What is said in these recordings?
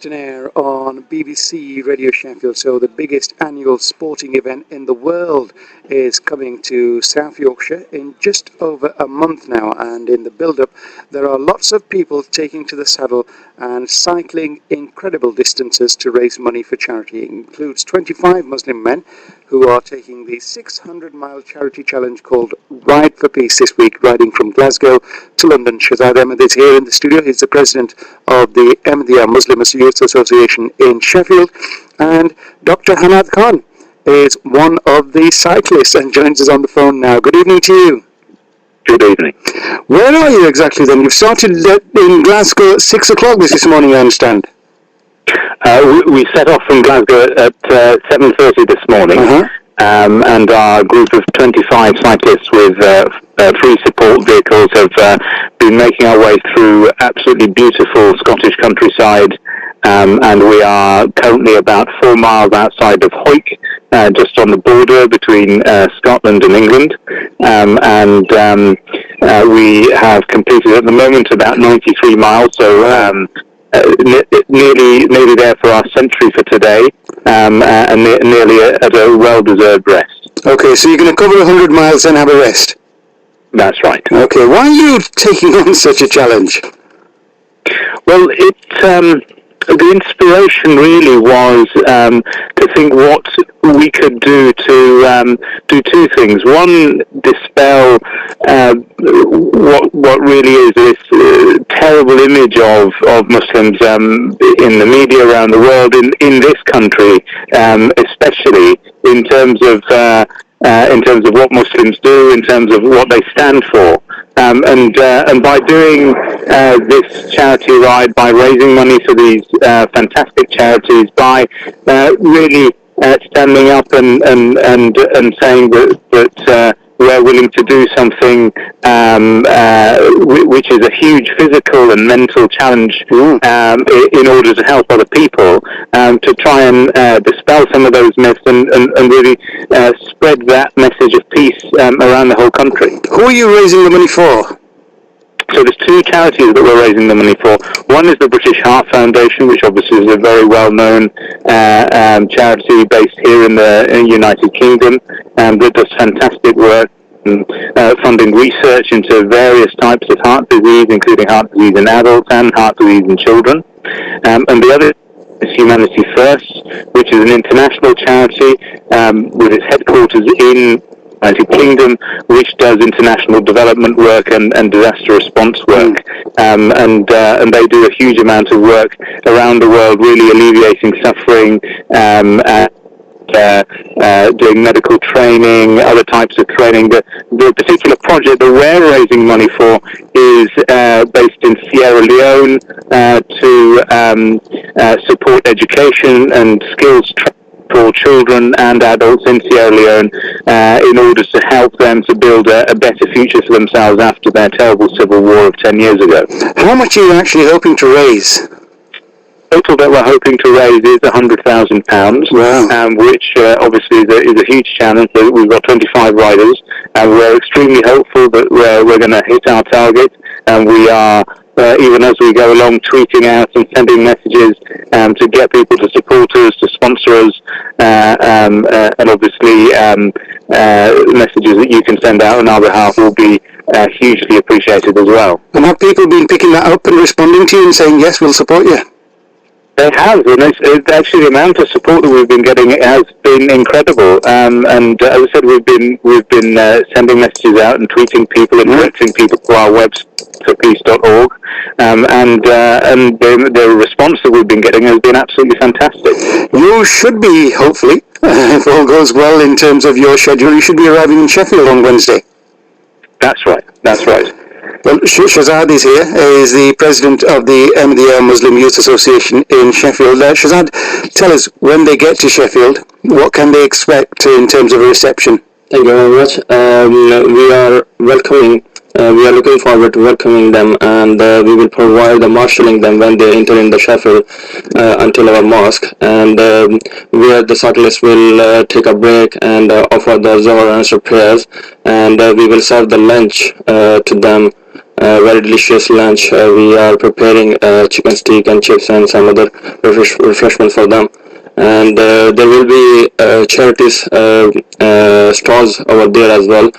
broadcast and air on BBC Radio Sheffield. So the biggest annual sporting event in the world is coming to South Yorkshire in just over a month now, and in the build-up there are lots of people taking to the saddle and cycling incredible distances to raise money for charity. It includes 25 Muslim men who are taking the 600-mile charity challenge called Ride4Peace this week, riding from Glasgow to London. Shazad Ahmed is here in the studio. He's the president of the Ahmadiyya Muslim Youth Association in Sheffield, and Dr. Hamad Khan is one of the cyclists and joins us on the phone now. Good evening to you. Good evening. Where are you exactly then? You've started in Glasgow at 6 o'clock this morning, I understand. We set off from Glasgow at 7:30 this morning, and our group of 25 cyclists with free support vehicles have been making our way through absolutely beautiful Scottish countryside, and we are currently about 4 miles outside of Hoyk, just on the border between Scotland and England, and we have completed at the moment about 93 miles, so nearly there for our century for today, and nearly at a well-deserved rest. Okay, so you're going to cover 100 miles and have a rest? That's right. Okay, why are you taking on such a challenge? Well, the inspiration really was to think what we could do to do two things. One, dispel what really is this terrible image of Muslims in the media around the world, in this country, especially in terms of what Muslims do, in terms of what they stand for. And by doing this charity ride, by raising money for these fantastic charities, by really standing up and saying that we're willing to do something which is a huge physical and mental challenge in order to help other people, to try and dispel some of those myths and really spread that message of peace around the whole country. Who are you raising the money for? So there's two charities that we're raising the money for. One is the British Heart Foundation, which obviously is a very well-known charity based here in the United Kingdom, that does fantastic work, funding research into various types of heart disease, including heart disease in adults and heart disease in children. And the other is Humanity First, which is an international charity with its headquarters in the United Kingdom, which does international development work and disaster response work, and they do a huge amount of work around the world, really alleviating suffering, doing medical training, other types of training. The particular project that we're raising money for is based in Sierra Leone to support education and skills training for children and adults in Sierra Leone, in order to help them to build a better future for themselves after their terrible civil war of 10 years ago. How much are you actually hoping to raise? The total that we're hoping to raise is £100,000, wow. Which obviously is a huge challenge. We've got 25 riders, and we're extremely hopeful that we're going to hit our target, and we are even as we go along, tweeting out and sending messages to get people to support us, to sponsor us, and obviously messages that you can send out on our behalf will be hugely appreciated as well. And have people been picking that up and responding to you and saying, yes, we'll support you? They have, and it's actually the amount of support that we've been getting has been incredible. And as I said, we've been sending messages out and tweeting people and directing people to our website, Ride4Peace.org, and the response that we've been getting has been absolutely fantastic. You should be, hopefully, if all goes well in terms of your schedule, you should be arriving in Sheffield on Wednesday. That's right. That's right. Well, Shazad is here, is the president of the Ahmadiyya Muslim Youth Association in Sheffield. Shazad, tell us, when they get to Sheffield, what can they expect in terms of a reception? Thank you very much. We are welcoming. We are looking forward to welcoming them, and we will provide the marshalling them when they enter in the Sheffield until our mosque, and where the cyclists will take a break and offer the Zohar and Asr prayers, and we will serve the lunch to them very delicious lunch. We are preparing chicken steak and chips and some other refreshments for them. And there will be charities stalls over there as well,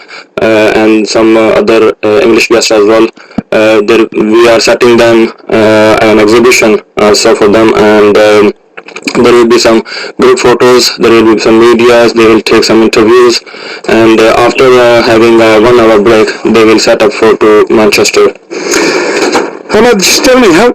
and some other English guests as well. We are setting them an exhibition also for them, and there will be some group photos, there will be some medias, they will take some interviews, and after having a 1 hour break, they will set up for to Manchester. Ahmad, just tell me, how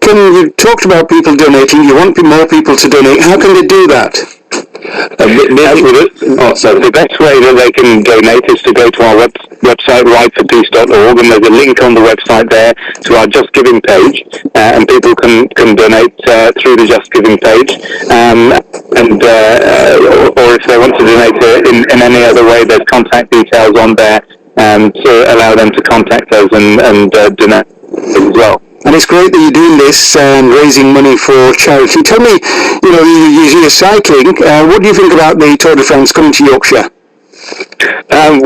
can you talked about people donating, you want more people to donate, how can they do that? The best way that they can donate is to go to our website, Ride4Peace.org, and there's a link on the website there to our Just Giving page, and people can donate through the Just Giving page, or if they want to donate in any other way, there's contact details on there to allow them to contact us and donate as well. And it's great that you're doing this and raising money for charity. Tell me, you're cycling. What do you think about the Tour de France coming to Yorkshire? As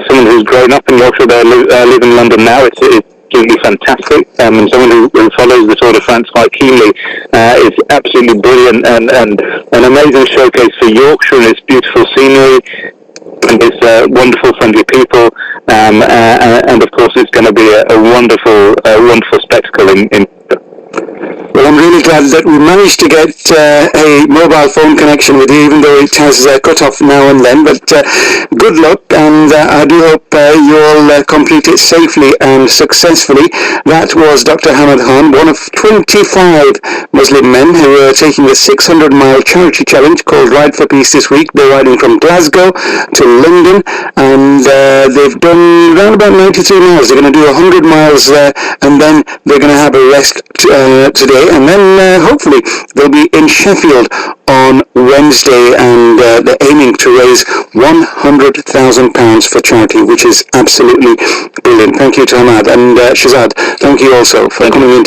someone who's grown up in Yorkshire, I live in London now, it's absolutely fantastic. And someone who follows the Tour de France quite keenly, it's absolutely brilliant and an amazing showcase for Yorkshire and its beautiful scenery and its wonderful, friendly people. And of course, it's going to be a wonderful spectacle in. Well, I'm really glad that we managed to get a mobile phone connection with you, even though it has cut off now and then. But good luck, and I do hope you'll complete it safely and successfully. That was Dr. Ahmad Khan, one of 25 Muslim men who are taking the 600-mile charity challenge called Ride4Peace this week. They're riding from Glasgow to London, and they've done around about 93 miles. They're going to do 100 miles, and then they're going to have a rest today. And then hopefully they'll be in Sheffield on Wednesday, and they're aiming to raise £100,000 for charity, which is absolutely brilliant. Thank you to Ahmad, and Shazad, thank you also for coming in.